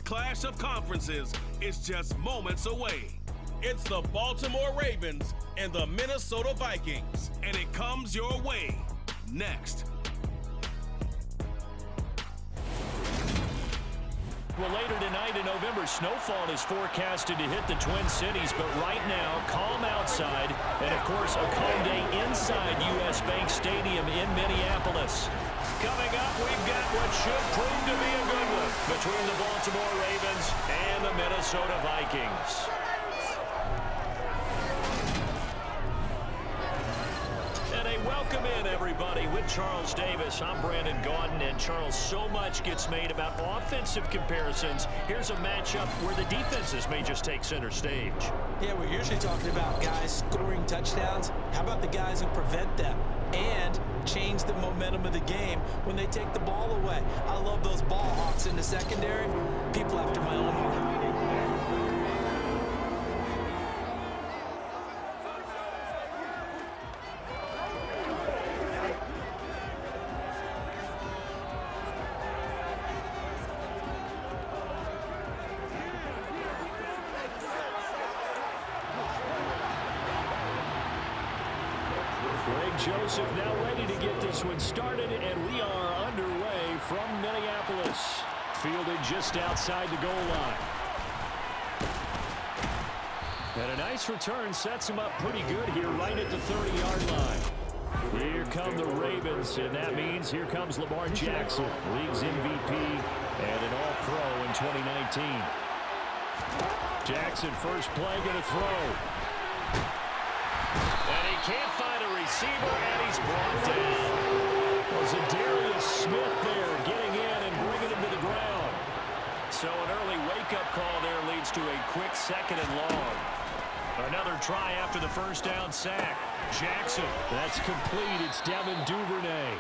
clash of conferences is just moments away. It's the Baltimore Ravens and the Minnesota Vikings, and it comes your way next. Well, later tonight in November, snowfall is forecasted to hit the Twin Cities, but right now, calm outside, and of course, a calm day inside U.S. Bank Stadium in Minneapolis. Coming up, we've got what should prove to be a good one between the Baltimore Ravens and the Minnesota Vikings. Welcome in, everybody, with Charles Davis. I'm Brandon Gaudin, and Charles, so much gets made about offensive comparisons. Here's a matchup where the defenses may just take center stage. Yeah, we're usually talking about guys scoring touchdowns. How about the guys who prevent them and change the momentum of the game when they take the ball away? I love those ball hawks in the secondary. People after my own heart. Joseph now ready to get this one started, and we are underway from Minneapolis. Fielded just outside the goal line. And a nice return sets him up pretty good here right at the 30-yard line. Here come the Ravens, and that means here comes Lamar Jackson, league's MVP and an All-Pro in 2019. Jackson first play going to throw. And he can't find a receiver, and he's brought down. Was it Darius Smith there getting in and bringing him to the ground? So an early wake-up call there leads to a quick second and long. Another try after the first down sack. Jackson, that's complete. It's Devin Duvernay.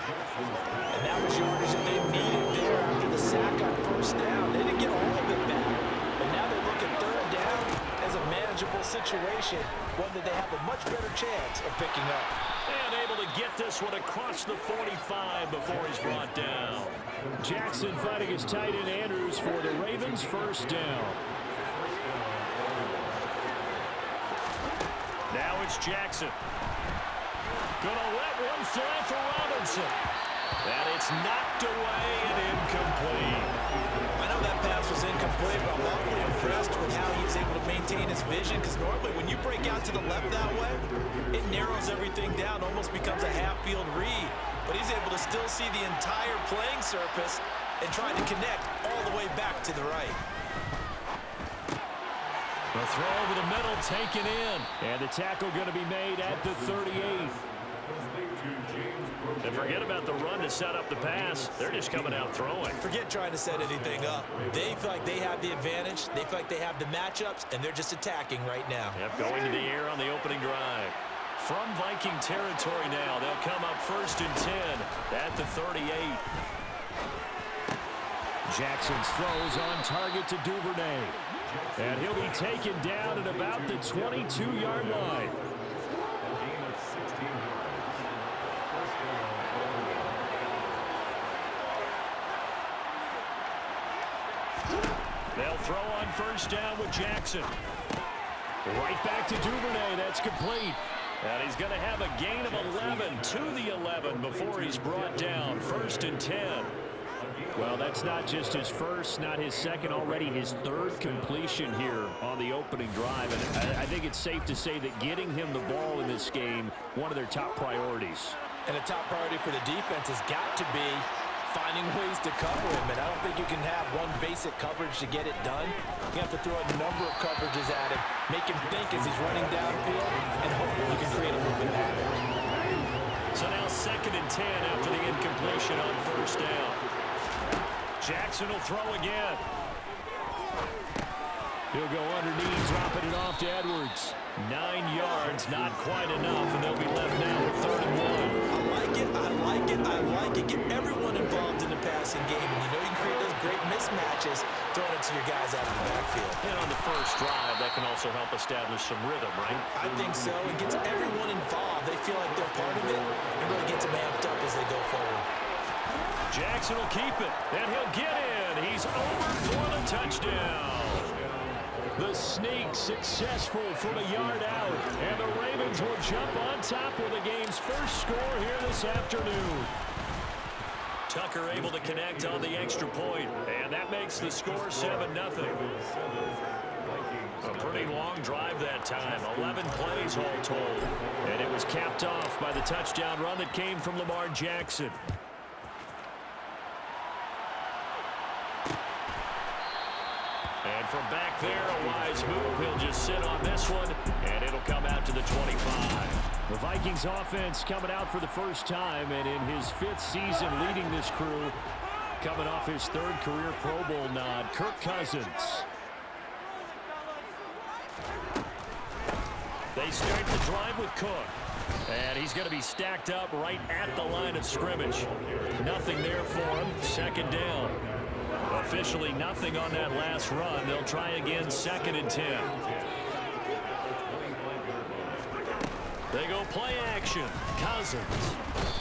And that was yardage that they needed there after the sack on first down. They didn't get all of it back. But now they look at third down as a manageable situation, one that they have a much better chance of picking up. And able to get this one across the 45 before he's brought down. Jackson fighting his tight end Andrews for the Ravens first down. Now it's Jackson. Gonna let one fly for Robinson. And it's knocked away and incomplete. I know that pass was incomplete, but I'm awfully impressed with how he was able to maintain his vision, because normally when you break out to the left that way, it narrows everything down, almost becomes a half-field read. But he's able to still see the entire playing surface and trying to connect all the way back to the right. The throw over the middle taken in, and the tackle going to be made at the 38. And forget about the run to set up the pass. They're just coming out throwing. Forget trying to set anything up. They feel like they have the advantage. They feel like they have the matchups, and they're just attacking right now. Yep, going to the air on the opening drive. From Viking territory now, they'll come up first and 10 at the 38. Jackson's throws on target to Duvernay. And he'll be taken down at about the 22-yard line. They'll throw on first down with Jackson. Right back to Duvernay. That's complete. And he's going to have a gain of 11 to the 11 before he's brought down. First and 10. Well, that's not just his first, not his second, already his third completion here on the opening drive. And I think it's safe to say that getting him the ball in this game, one of their top priorities. And a top priority for the defense has got to be finding ways to cover him. And I don't think you can have one basic coverage to get it done. You have to throw a number of coverages at him, make him think as he's running downfield, and hopefully you can create a little bit of havoc. So now second and 10 after the incompletion on first down. Jackson will throw again. He'll go underneath, dropping it off to Edwards. 9 yards, not quite enough, and they'll be left now with third and 1. I like it, I like it, I like it. Get everyone involved in the passing game, and you know you can create those great mismatches throwing it to your guys out of the backfield. And on the first drive, that can also help establish some rhythm, right? I think so. It gets everyone involved. They feel like they're part of it, and really gets them amped up as they go forward. Jackson will keep it, and he'll get in and he's over for the touchdown. The sneak successful from a yard out, and the Ravens will jump on top with the game's first score here this afternoon. Tucker able to connect on the extra point, and that makes the score 7-0. A pretty long drive that time, 11 plays all told, and it was capped off by the touchdown run that came from Lamar Jackson. And from back there, a wise move. He'll just sit on this one, and it'll come out to the 25. The Vikings offense coming out for the first time, and in his 5th season leading this crew, coming off his 3rd career Pro Bowl nod, Kirk Cousins. They start the drive with Cook. And he's going to be stacked up right at the line of scrimmage. Nothing there for him. 2nd down. Officially nothing on that last run. They'll try again 2nd and 10. They go play action. Cousins.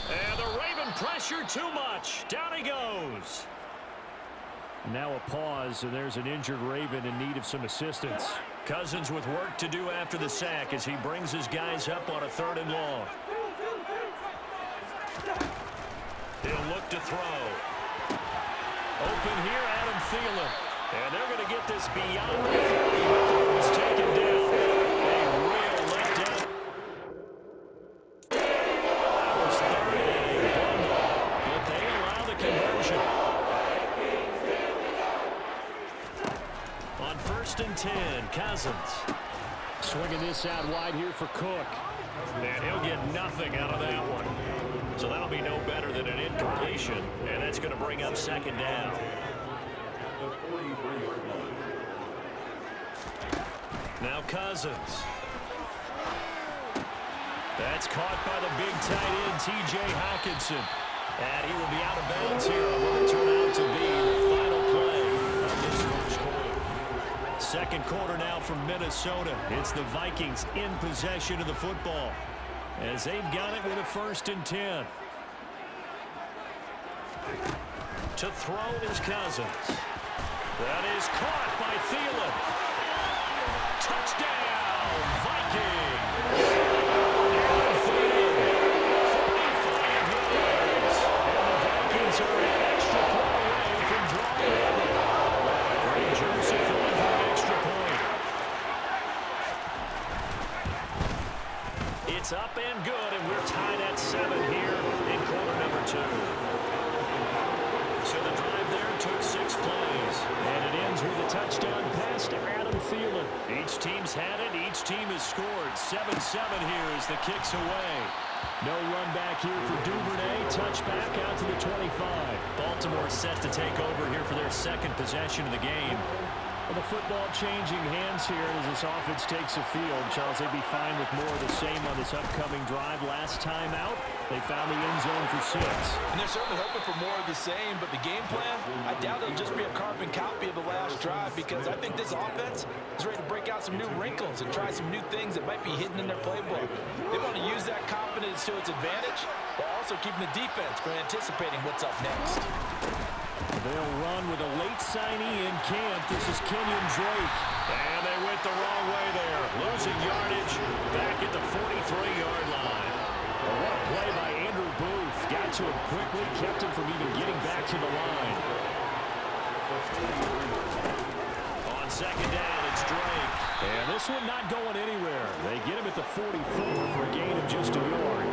And the Raven pressure too much. Down he goes. Now a pause, and there's an injured Raven in need of some assistance. Cousins with work to do after the sack as he brings his guys up on a 3rd and long. He'll look to throw. Open here, Adam Thielen. And they're going to get this beyond the 40 before it's taken down. A real letdown. That was 3rd and a bundle, but they allow the conversion. On 1st and 10, Cousins. Swinging this out wide here for Cook. And he'll get nothing out of that one. So that'll be no better than an incompletion. And that's going to bring up 2nd down. Now Cousins. That's caught by the big tight end, T.J. Hawkinson. And he will be out of bounds here on what will turn out to be the final play of this first quarter. 2nd quarter now from Minnesota. It's the Vikings in possession of the football, as they've got it with a 1st and 10. To throw is Cousins. That is caught by Thielen. Touchdown, Vikings! And Thielen, 45 yards. And the Vikings are an extra point away from drawing level. Greg Joseph over an extra point. It's up and good, and we're tied at 7 here in quarter number 2. So the drive there took 6 plays, and it ends with a touchdown pass to Adam Thielen. Each team's had it. Each team has scored. 7-7 here as the kick's away. No run back here for Duvernay. Touchback out to the 25. Baltimore set to take over here for their 2nd possession of the game. Well, the football changing hands here as this offense takes the field. Charles, they'd be fine with more of the same on this upcoming drive. Last time out, they found the end zone for 6. And they're certainly hoping for more of the same, but the game plan, I doubt it'll just be a carbon copy of the last drive, because I think this offense is ready to break out some new wrinkles and try some new things that might be hidden in their playbook. They want to use that confidence to its advantage, while also keeping the defense from anticipating what's up next. They'll run with a late signee in camp. This is Kenyon Drake. And they went the wrong way there. Losing yardage back at the 43-yard line. Well, what a play by Andrew Booth. Got to him quickly, kept him from even getting back to the line. On 2nd down, it's Drake. And this one not going anywhere. They get him at the 44 for a gain of just a yard.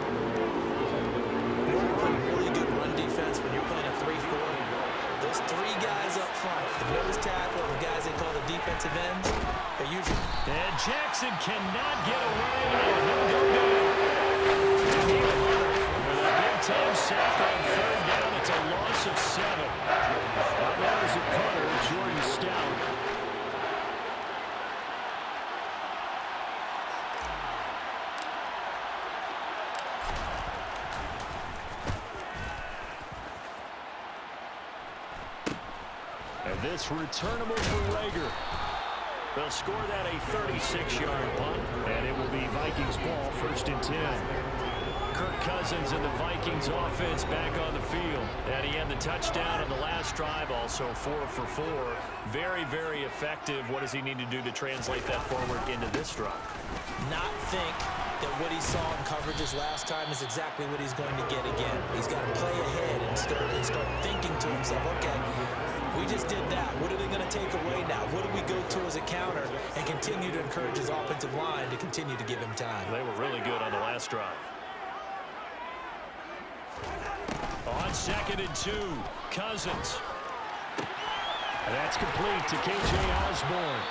Really good run defense when you're playing a 3-4. Those 3 guys up front, the nose tackle, the guys they call the defensive ends, they're usually... And Jackson cannot get away, and he'll go down. With a big-time sack on 3rd down, it's a loss of 7. That was a punter, Jordan Stout. This returnable for Rager. They'll score that a 36-yard punt, and it will be Vikings ball 1st and 10. Kirk Cousins and the Vikings offense back on the field. And he had the touchdown on the last drive, also 4 for 4. Very, very effective. What does he need to do to translate that forward into this drive? Not think that what he saw in coverages last time is exactly what he's going to get again. He's got to play ahead and start thinking to himself, okay, we just did that. What are they going to take away now? What do we go to as a counter? And continue to encourage his offensive line to continue to give him time. They were really good on the last drive. On 2nd and 2, Cousins. And that's complete to K.J. Osborne.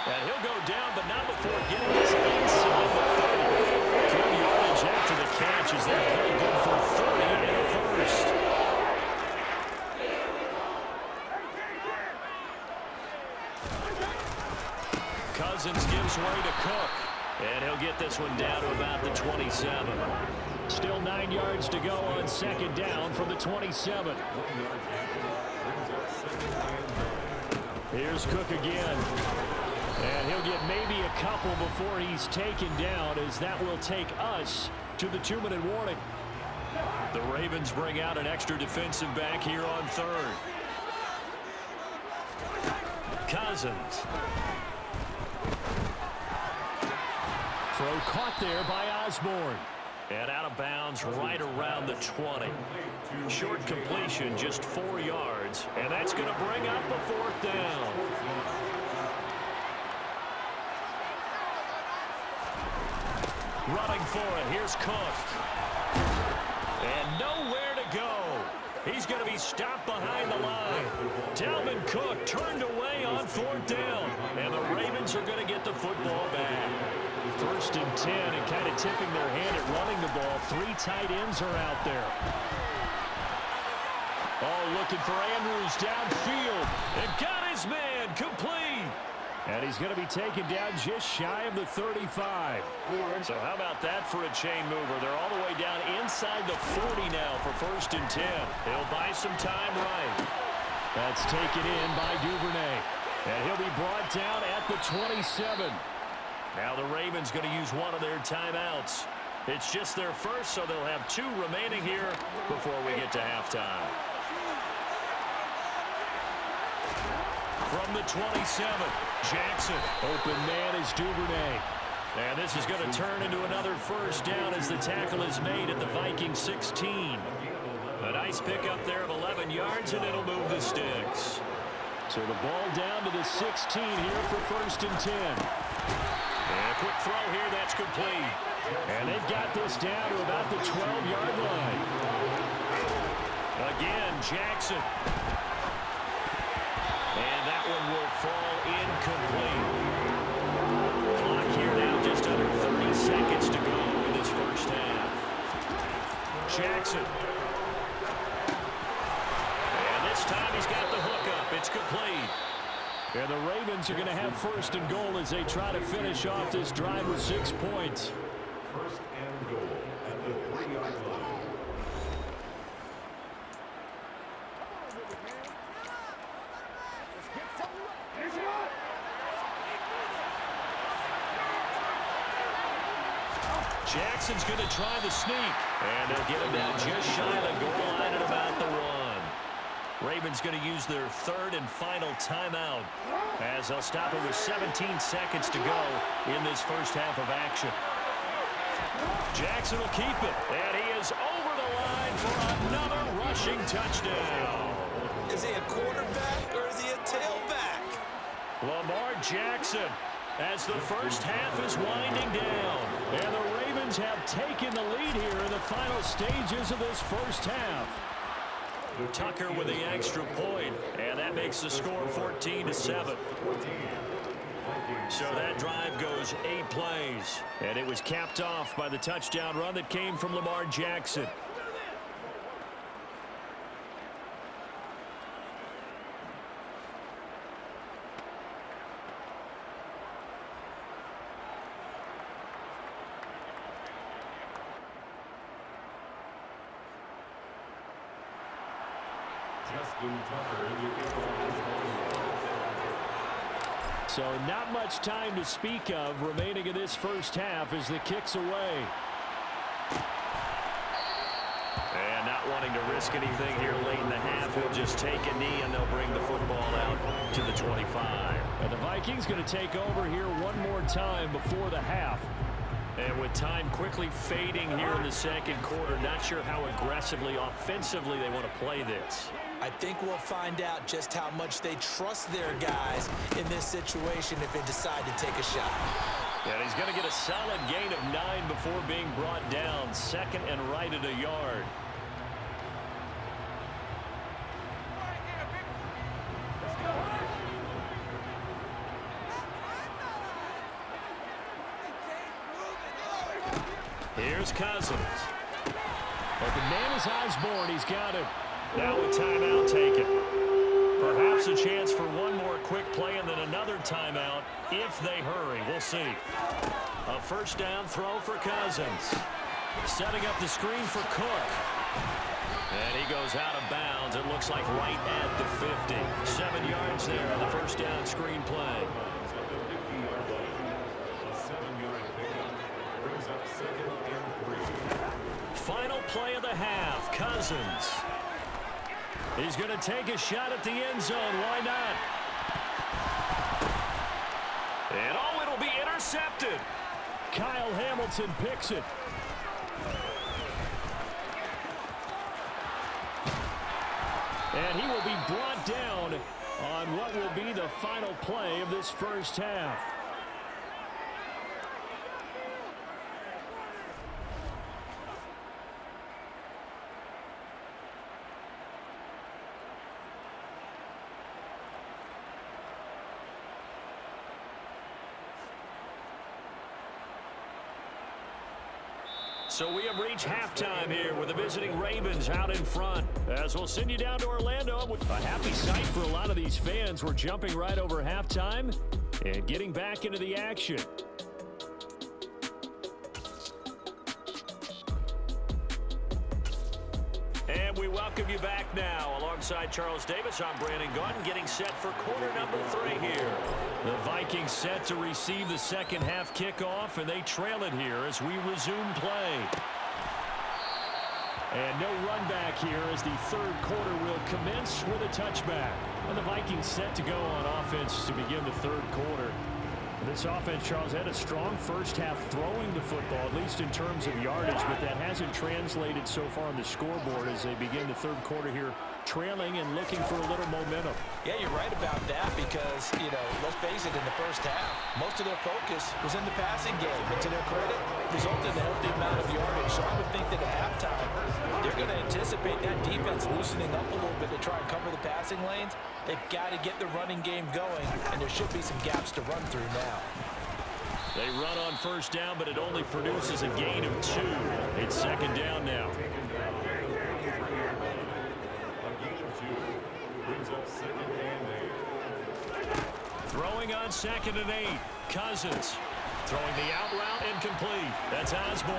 And he'll go down, but not before getting this inside the 30. Good yardage after the catch as that play good for 30 and a first. Cousins gives way to Cook. And he'll get this one down to about the 27. Still 9 yards to go on 2nd down from the 27. Here's Cook again. And he'll get maybe a couple before he's taken down, as that will take us to the 2-minute warning. The Ravens bring out an extra defensive back here on 3rd. Cousins. Throw caught there by Osborne. And out of bounds right around the 20. Short completion, just 4 yards. And that's going to bring up a 4th down. Running for it, here's Cook. And nowhere to go. He's going to be stopped behind the line. Dalvin Cook turned away on 4th down. And the Ravens are going to get the football back. 1st and 10, and kind of tipping their hand at running the ball. 3 tight ends are out there. Oh, looking for Andrews downfield. And got his man complete. And he's going to be taken down just shy of the 35. So how about that for a chain mover? They're all the way down inside the 40 now for 1st and 10. He'll buy some time right. That's taken in by Duvernay. And he'll be brought down at the 27. Now the Ravens going to use one of their timeouts. It's just their first, so they'll have 2 remaining here before we get to halftime. From the 27, Jackson. Open man is Duvernay. And this is going to turn into another 1st down as the tackle is made at the Vikings 16. A nice pickup there of 11 yards, and it'll move the sticks. So the ball down to the 16 here for 1st and 10. And a quick throw here, that's complete. And they've got this down to about the 12-yard line. Again, Jackson. And that one will fall incomplete. Clock here now just under 30 seconds to go in this 1st half. Jackson. And this time he's got the hookup. It's complete. And the Ravens are going to have 1st and goal as they try to finish off this drive with 6 points. 1st and goal at the 3-yard line. Jackson's going to try the sneak. And they'll get him down just shy of the goal line at about the 1. Ravens going to use their 3rd and final timeout as they'll stop it with 17 seconds to go in this 1st half of action. Jackson will keep it, and he is over the line for another rushing touchdown. Is he a quarterback or is he a tailback? Lamar Jackson, as the 1st half is winding down, and the Ravens have taken the lead here in the final stages of this 1st half. Tucker with the extra point, and that makes the score 14-7. So that drive goes 8 plays, and it was capped off by the touchdown run that came from Lamar Jackson. So not much time to speak of remaining in this 1st half as the kick's away. Not wanting to risk anything here late in the half. He'll just take a knee, and they'll bring the football out to the 25. And the Vikings going to take over here one more time before the half. And with time quickly fading here in the second quarter, not sure how aggressively, offensively they want to play this. I think we'll find out just how much they trust their guys in this situation if they decide to take a shot. And he's going to get a solid gain of 9 before being brought down. Second and right at a yard. Here's Cousins. Open man is Osborne. He's got it. Now a timeout taken. Perhaps a chance for one more quick play and then another timeout if they hurry. We'll see. A first down throw for Cousins. Setting up the screen for Cook. And he goes out of bounds. It looks like right at the 50. 7 yards there on the first down screen play. Final play of the half. Cousins. He's going to take a shot at the end zone. Why not? And oh, it'll be intercepted. Kyle Hamilton picks it. And he will be brought down on what will be the final play of this first half. So we have reached halftime here with the visiting Ravens out in front. As we'll send you down to Orlando. A happy sight for a lot of these fans. We're jumping right over halftime and getting back into the action. And we welcome you back now. Alongside Charles Davis, I'm Brandon Gunn, getting set for quarter number 3 here. The Vikings set to receive the second half kickoff, and they trail it here as we resume play. And no run back here as the third quarter will commence with a touchback. And the Vikings set to go on offense to begin the third quarter. This offense, Charles, had a strong first half throwing the football, at least in terms of yardage, but that hasn't translated so far on the scoreboard as they begin the third quarter here, trailing and looking for a little momentum. Yeah, you're right about that because, let's face it, in the first half, most of their focus was in the passing game. And to their credit, resulted in a healthy amount of yardage. So I would think that at halftime, they're going to anticipate that defense loosening up a little bit to try and cover the passing lanes. They've got to get the running game going, and there should be some gaps to run through now. They run on first down, but it only produces a gain of 2. It's second down now. Throwing on second and 8. Cousins throwing the out route incomplete. That's Osborne.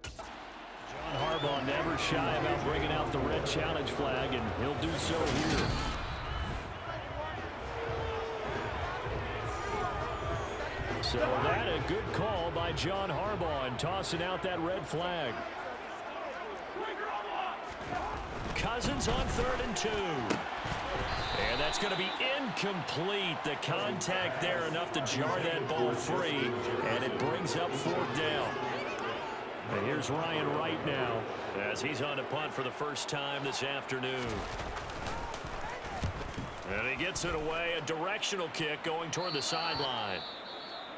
John Harbaugh never shy about bringing out the red challenge flag, and he'll do so here. So that a good call by John Harbaugh and tossing out that red flag. Cousins on 3rd and 2. And that's going to be incomplete. The contact there enough to jar that ball free, and it brings up 4th down. And here's Ryan Wright now as he's on to punt for the first time this afternoon. And he gets it away, a directional kick going toward the sideline.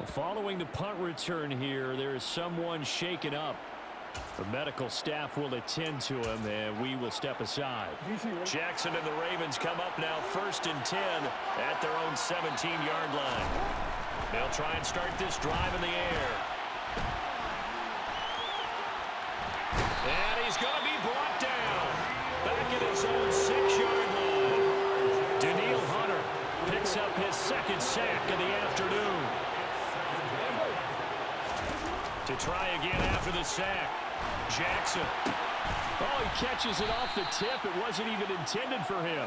Following the punt return here, there is someone shaken up. The medical staff will attend to him, and we will step aside. Jackson and the Ravens come up now 1st and 10 at their own 17-yard line. They'll try and start this drive in the air. And he's going to be brought down back at his own 6-yard line. Daniil Hunter picks up his 2nd sack of the afternoon. To try again after the sack. Jackson. Oh, he catches it off the tip. It wasn't even intended for him.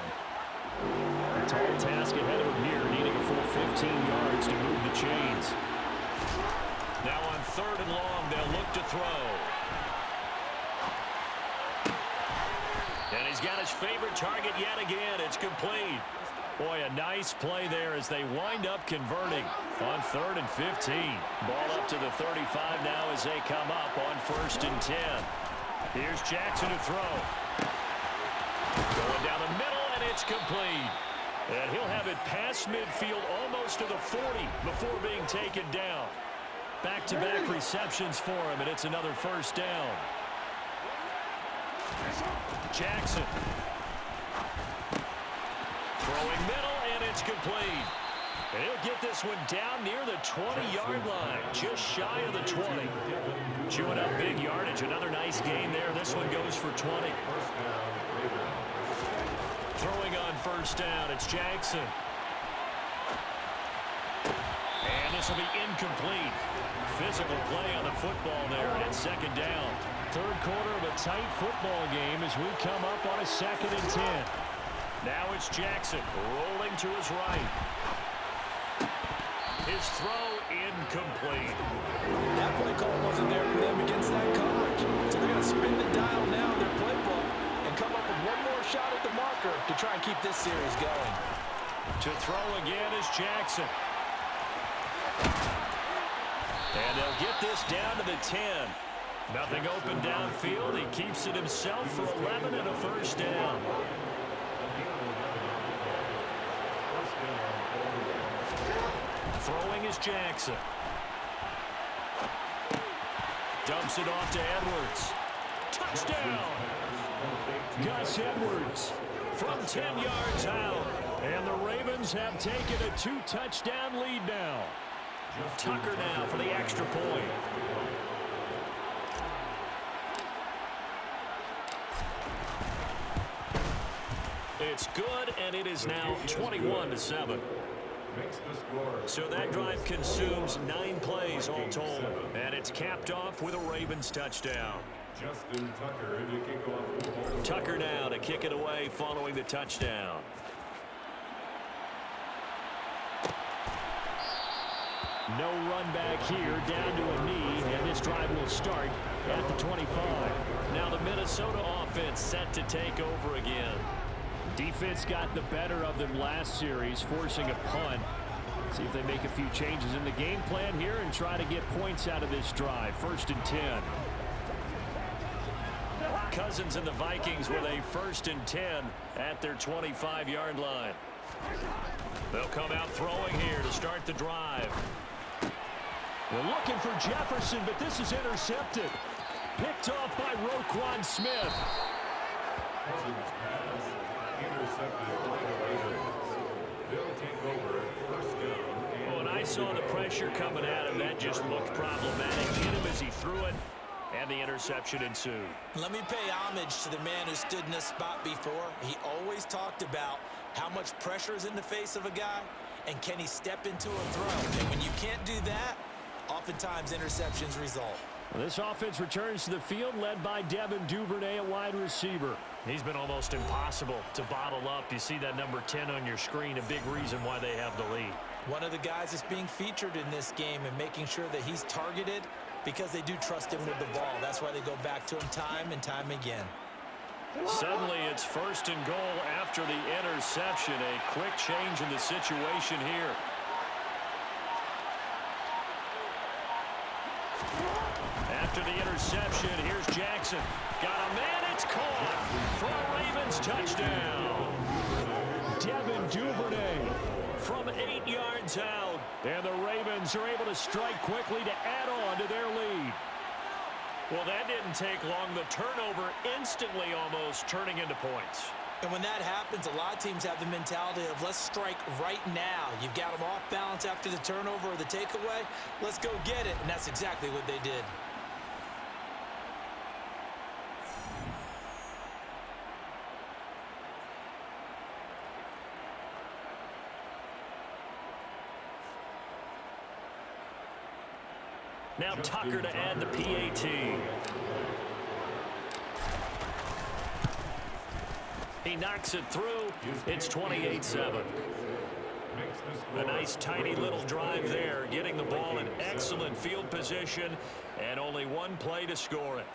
A tall task ahead of him here, needing a full 15 yards to move the chains. Now on 3rd and long, they'll look to throw. And he's got his favorite target yet again. It's complete. Boy, a nice play there as they wind up converting on 3rd and 15. Ball up to the 35 now as they come up on 1st and 10. Here's Jackson to throw. Going down the middle, and it's complete. And he'll have it past midfield almost to the 40 before being taken down. Back-to-back receptions for him, and it's another 1st down. Jackson. Throwing middle, and it's complete. And he'll get this one down near the 20-yard line, just shy of the 20. Chewing up big yardage. Another nice gain there. This one goes for 20. Throwing on 1st down, it's Jackson. And this will be incomplete. Physical play on the football there, and it's 2nd down. 3rd quarter of a tight football game as we come up on a 2nd and 10. Now it's Jackson rolling to his right. His throw incomplete. That play call wasn't there for them against that coverage. So they're going to spin the dial now in their playbook and come up with one more shot at the marker to try and keep this series going. To throw again is Jackson. And they'll get this down to the 10. Nothing open downfield. He keeps it himself for 11 and a 1st down. Throwing is Jackson. Dumps it off to Edwards. Touchdown! Gus Edwards from 10 yards out. And the Ravens have taken a 2-touchdown lead now. Tucker now for the extra point. It's good, and it is now 21-7. So that drive consumes 9 plays all told. And it's capped off with a Ravens touchdown. Justin Tucker to kick off. Tucker now to kick it away following the touchdown. No run back here, down to a knee, and this drive will start at the 25. Now the Minnesota offense set to take over again. Defense got the better of them last series, forcing a punt. See if they make a few changes in the game plan here and try to get points out of this drive. 1st and 10. Cousins and the Vikings with a 1st and 10 at their 25-yard line. They'll come out throwing here to start the drive. They're looking for Jefferson, but this is intercepted. Picked off by Roquan Smith. Cousins pass intercepted by the Ravens. They'll take over at 1st down. Well, and I saw the pressure coming at him. That just looked problematic. Hit him as he threw it, and the interception ensued. Let me pay homage to the man who stood in this spot before. He always talked about how much pressure is in the face of a guy, and can he step into a throw. And when you can't do that, oftentimes interceptions result. Well, this offense returns to the field led by Devin Duvernay at wide receiver. He's been almost impossible to bottle up. You see that number 10 on your screen, a big reason why they have the lead. One of the guys that's being featured in this game and making sure that he's targeted because they do trust him with the ball. That's why they go back to him time and time again. Suddenly it's 1st and goal after the interception. A quick change in the situation here. After the interception, here's Jackson. Got a man, it's caught for a Ravens touchdown. Devin Duvernay from 8 yards out. And the Ravens are able to strike quickly to add on to their lead. Well, that didn't take long. The turnover instantly almost turning into points. And when that happens, a lot of teams have the mentality of let's strike right now. You've got them off balance after the turnover or the takeaway. Let's go get it. And that's exactly what they did. Now Tucker to add the PAT. He knocks it through. It's 28-7. A nice tiny little drive there, getting the ball in excellent field position, and only one play to score it.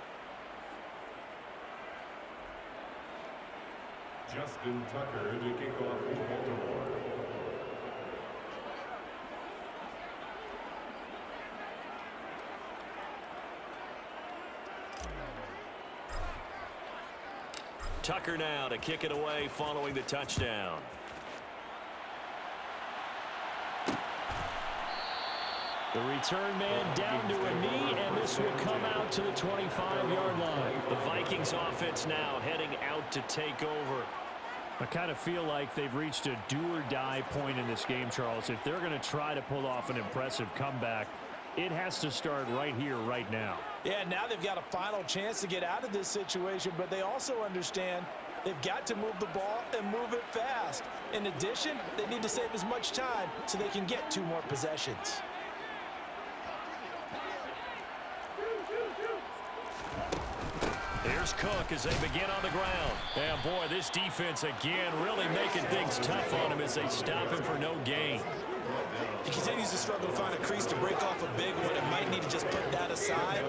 Justin Tucker to kick off for Baltimore. Tucker now to kick it away following the touchdown. The return man down to a knee, and this will come out to the 25-yard line. The Vikings offense now heading out to take over. I kind of feel like they've reached a do-or-die point in this game, Charles. If they're going to try to pull off an impressive comeback, it has to start right here, right now. Yeah, now they've got a final chance to get out of this situation, but they also understand they've got to move the ball and move it fast. In addition, they need to save as much time so they can get 2 more possessions. Here's Cook as they begin on the ground. And boy, this defense again really making things tough on him as they stop him for no gain. He continues to struggle to find a crease to break off a big one and might need to just put that aside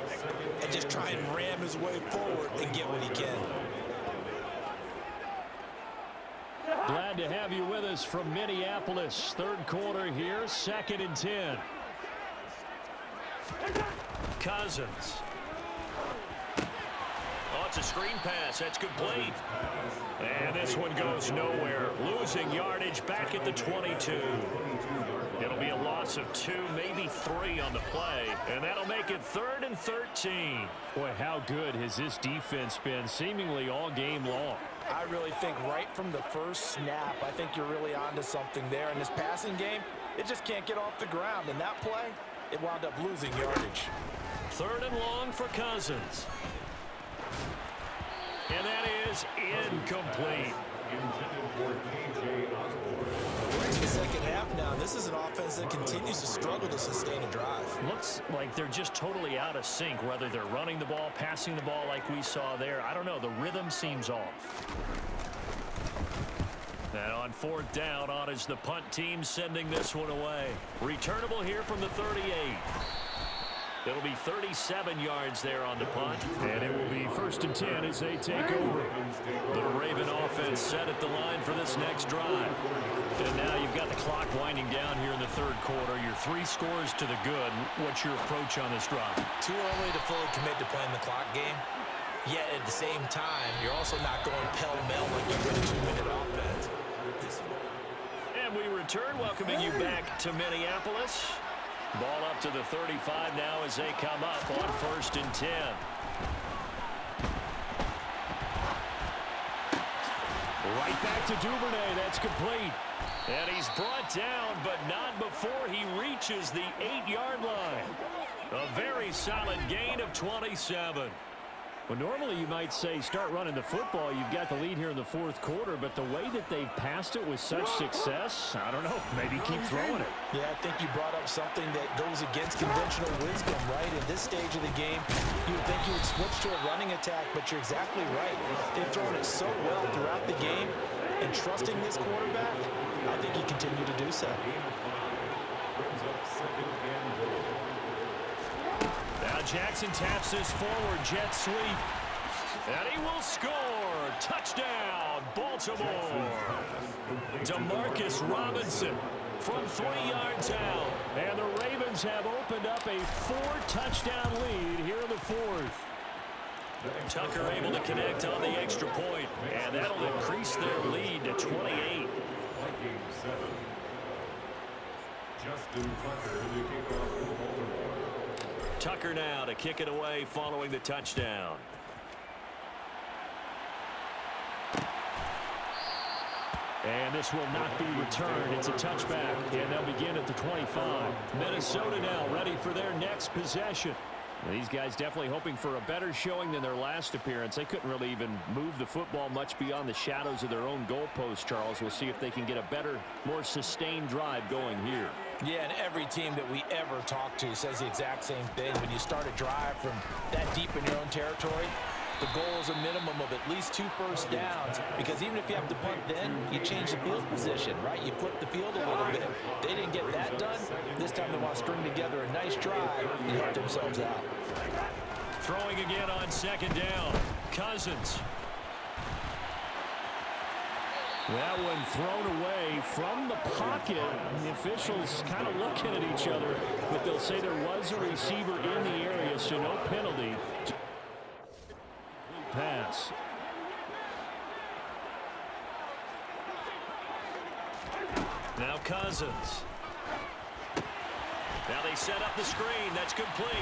and just try and ram his way forward and get what he can. Glad to have you with us from Minneapolis. Third quarter here, 2nd and 10. Cousins. Oh, it's a screen pass. That's complete. And this one goes nowhere. Losing yardage back at the 22. It'll be a loss of 2, maybe 3 on the play. And that'll make it 3rd and 13. Boy, how good has this defense been seemingly all game long? I really think right from the first snap, I think you're really onto something there. In this passing game, it just can't get off the ground. And that play, it wound up losing yardage. 3rd and long for Cousins. And that is incomplete. Intended for K.J. Osborne. We're into the second half now. This is an offense that continues to struggle to sustain a drive. Looks like they're just totally out of sync, whether they're running the ball, passing the ball like we saw there. I don't know. The rhythm seems off. And on 4th down, on is the punt team sending this one away. Returnable here from the 38. It'll be 37 yards there on the punt. And it will be 1st and 10 as they take over. The Raven offense set at the line for this next drive. And now you've got the clock winding down here in the 3rd quarter. Your 3 scores to the good. What's your approach on this drive? Too early to fully commit to playing the clock game. Yet at the same time, you're also not going pell-mell like you would a 2-minute offense. And we return, welcoming you back to Minneapolis. Ball up to the 35 now as they come up on 1st and 10. Right back to Duvernay. That's complete. And he's brought down, but not before he reaches the 8-yard line. A very solid gain of 27. Well, normally you might say start running the football. You've got the lead here in the 4th quarter, but the way that they've passed it with such success, I don't know, maybe keep throwing it. Yeah, I think you brought up something that goes against conventional wisdom, right? In this stage of the game, you would think you would switch to a running attack, but you're exactly right. They've thrown it so well throughout the game, and trusting this quarterback, I think you continue to do so. Brings up 2nd and goal. Now Jackson taps this forward jet sweep. And he will score. Touchdown, Baltimore. Demarcus Robinson from 3 yards out. And the Ravens have opened up a 4-touchdown lead here in the 4th. Tucker able to connect on the extra point. And that'll increase their lead to 28. Vikings 7. Justin Tucker to kick off for Baltimore. Tucker now to kick it away following the touchdown. And this will not be returned. It's a touchback, and they'll begin at the 25. Minnesota now ready for their next possession. These guys definitely hoping for a better showing than their last appearance. They couldn't really even move the football much beyond the shadows of their own goalpost, Charles. We'll see if they can get a better, more sustained drive going here. Yeah, and every team that we ever talk to says the exact same thing. When you start a drive from that deep in your own territory, the goal is a minimum of at least 2 first downs, because even if you have to punt then, you change the field position, right? You flip the field a little bit. They didn't get that done. This time they want to string together a nice drive and help themselves out. Throwing again on 2nd down. Cousins. That one thrown away from the pocket. The officials kind of looking at each other, but they'll say there was a receiver in the area, so no penalty. Pass. Now Cousins. Now they set up the screen. That's complete.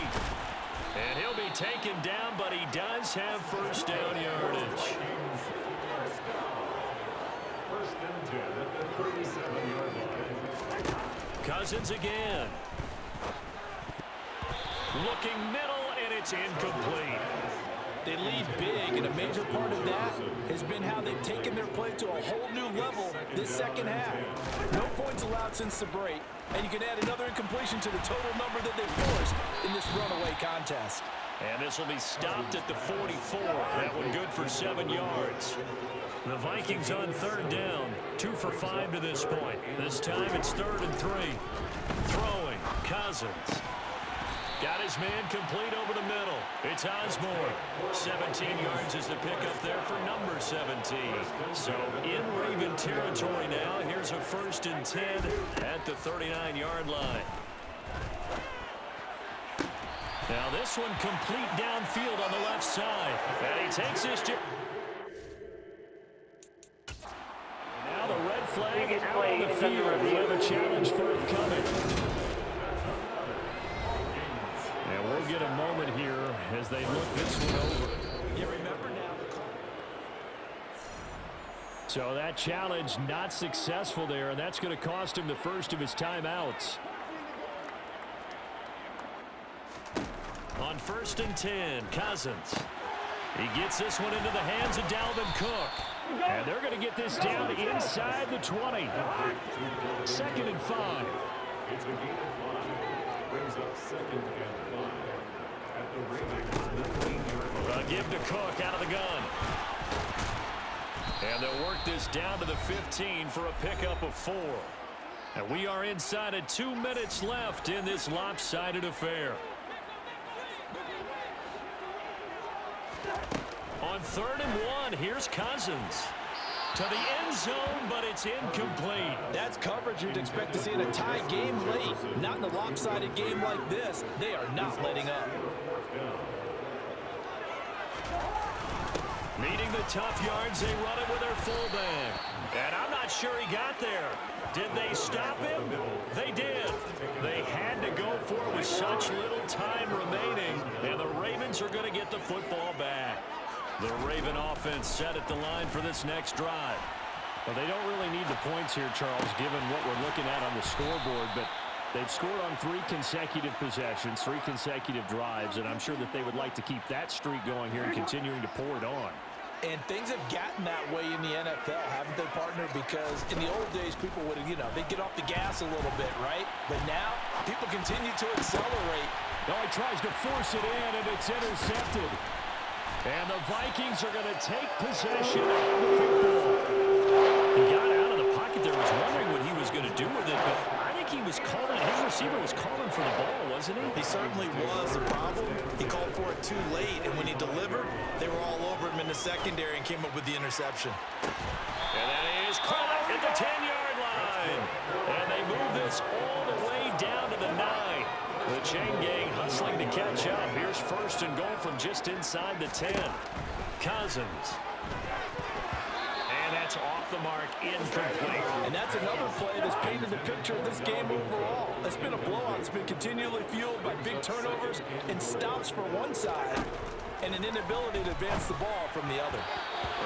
And he'll be taken down, but he does have first down yardage. First and 10 at the 37-yard line. Cousins again. Looking middle, and it's incomplete. They lead big, and a major part of that has been how they've taken their play to a whole new level this second half. No points allowed since the break, and you can add another incompletion to the total number that they forced in this runaway contest. And this will be stopped at the 44. That one good for 7 yards. The Vikings on third down. 2 for 5 to this point. This time it's 3rd and 3. Throwing. Cousins. Got his man complete over the middle. It's Osborne. 17 yards is the pickup there for number 17. So in Raven territory now. Here's a 1st and 10 at the 39-yard line. Now this one complete downfield on the left side. And he takes this. Now the red flag is out on the field. We have a challenge forthcoming. And we'll get a moment here as they look this one over. You remember now. So that challenge not successful there, and that's going to cost him the first of his timeouts. On 1st and 10, Cousins. He gets this one into the hands of Dalvin Cook. And they're going to get this down inside the 20. 2nd and 5. It's a gain of 5. Brings up 2nd and 5 at the Ravens 19-yard line. Give to Cook out of the gun. And they'll work this down to the 15 for a pickup of 4. And we are inside of 2 minutes left in this lopsided affair. On 3rd and 1, here's Cousins. To the end zone, but it's incomplete. That's coverage you'd expect to see in a tie game late. Not in a lopsided game like this. They are not letting up. Needing the tough yards, they run it with their fullback. And I'm not sure he got there. Did they stop him? They did. They had to go for it with such little time remaining. And the Ravens are going to get the football back. The Raven offense set at the line for this next drive. Well, they don't really need the points here, Charles, given what we're looking at on the scoreboard. But they've scored on 3 consecutive possessions, 3 consecutive drives. And I'm sure that they would like to keep that streak going here and continuing to pour it on. And things have gotten that way in the NFL, haven't they, partner? Because in the old days, people would, they'd get off the gas a little bit, right? But now, people continue to accelerate. Oh, he tries to force it in, and it's intercepted. And the Vikings are going to take possession of the football. He got out of the pocket there, was wondering what he was going to do with it, but I think he was calling, his receiver was calling for the ball, wasn't he? He certainly was. The problem, he called for it too late, and when he delivered, they were all over him in the secondary and came up with the interception. And that is caught at the 10-yard line. And they move this all the way down to the 9. The chain gang hustling to catch up. Here's 1st and goal from just inside the 10. Cousins. And that's off the mark, incomplete. And that's another play that's painted the picture of this game overall. It's been a blowout. It's been continually fueled by big turnovers and stops for one side and an inability to advance the ball from the other.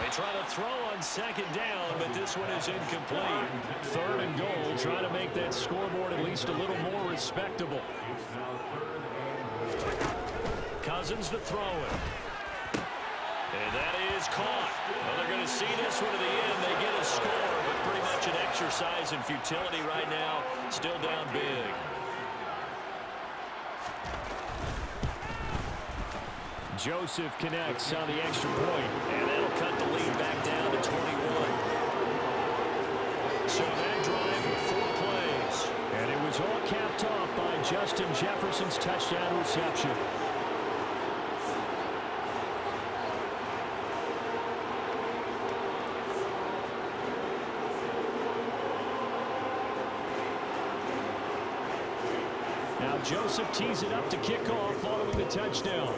They try to throw on 2nd down, but this one is incomplete. 3rd and goal, trying to make that scoreboard at least a little more respectable. Cousins to throw it. And that is caught. Well, they're going to see this one to the end. They get a score, but pretty much an exercise in futility right now. Still down big. Joseph connects on the extra point, and that'll cut the lead back down to 21. So that drive with 4 plays. And it was all capped off by Justin Jefferson's touchdown reception. Now Joseph tees it up to kick off following the touchdown.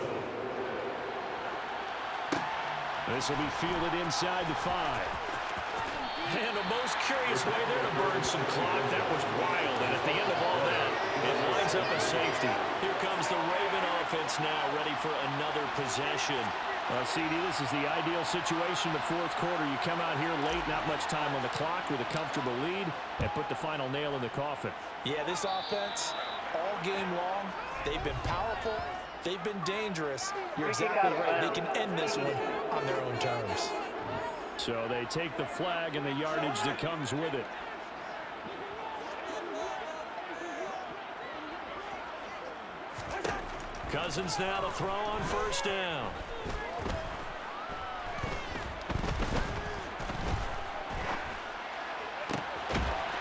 This will be fielded inside the 5. And a most curious way there to burn some clock. That was wild. And at the end of all that, it lines up a safety. Here comes the Raven offense now, ready for another possession. CD, this is the ideal situation in the fourth quarter. You come out here late, not much time on the clock with a comfortable lead, and put the final nail in the coffin. Yeah, this offense, all game long, they've been powerful. They've been dangerous. You're exactly right. They can end this one on their own terms. So they take the flag and the yardage that comes with it. Cousins now to throw on first down.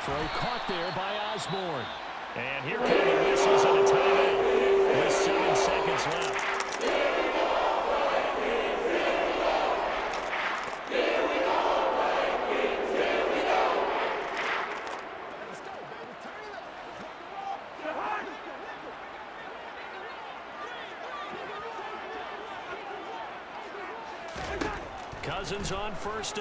Throw caught there by Osborne. And here come the whistles and a timeout with 7 seconds left. Cousins on first down.